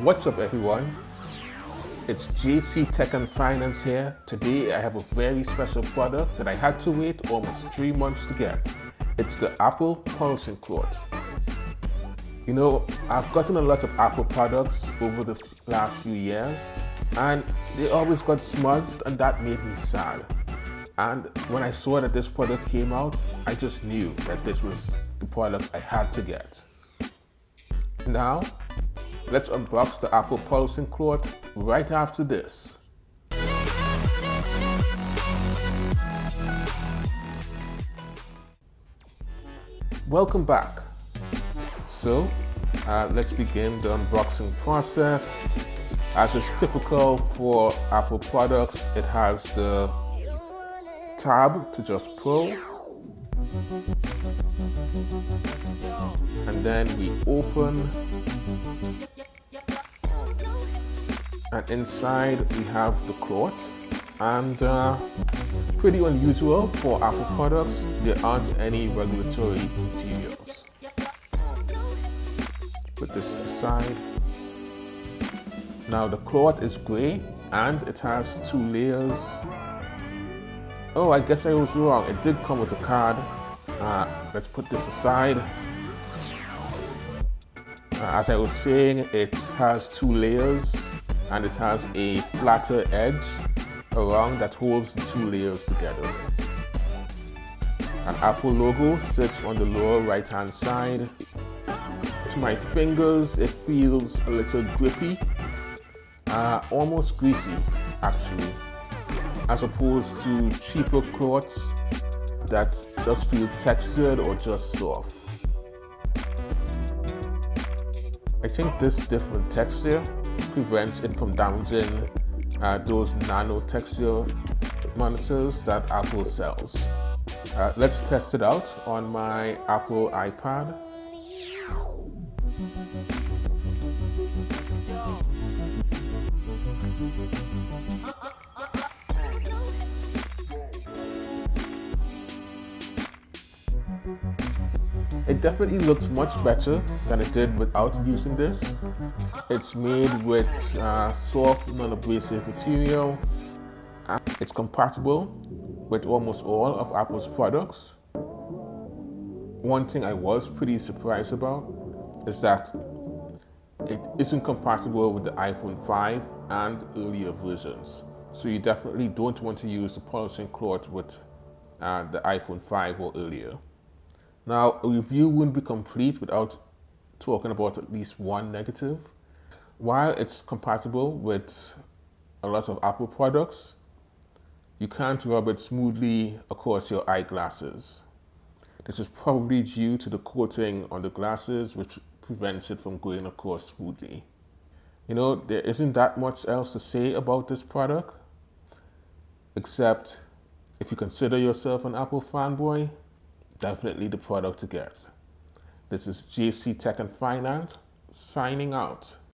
What's up, everyone? It's JC Tech and Finance here. Today I have a very special product that I had to wait almost 3 months to get. It's the Apple Pulsing Cloth. You know, I've gotten a lot of Apple products over the last few years and they always got smudged, and that made me sad. And when I saw that this product came out, I just knew that this was the product I had to get. Now, let's unbox the Apple Pulsing Cloth right after this. Welcome back. So, let's begin the unboxing process. As is typical for Apple products, it has the tab to just pull. And then we open. And inside we have the cloth. And pretty unusual for Apple products, there aren't any regulatory materials. Put this aside. Now the cloth is grey and it has 2 layers. Oh, I guess I was wrong. It did come with a card. Let's put this aside. As I was saying, it has 2 layers and it has a flatter edge around that holds the 2 layers together. An Apple logo sits on the lower right hand side. To my fingers, it feels a little grippy. Almost greasy, actually, as opposed to cheaper cloths that just feel textured or just soft. I think this different texture prevents it from damaging those nano texture monitors that Apple sells. Let's test it out on my Apple iPad. It definitely looks much better than it did without using this. It's made with soft, non-abrasive material. It's compatible with almost all of Apple's products. One thing I was pretty surprised about is that it isn't compatible with the iPhone 5 and earlier versions. So you definitely don't want to use the Pulsing Cloth with the iPhone 5 or earlier. Now, a review wouldn't be complete without talking about at least one negative. While it's compatible with a lot of Apple products, you can't rub it smoothly across your eyeglasses. This is probably due to the coating on the glasses, which prevents it from going across smoothly. You know, there isn't that much else to say about this product, except if you consider yourself an Apple fanboy, definitely the product to get. This is JC Tech and Finance, signing out.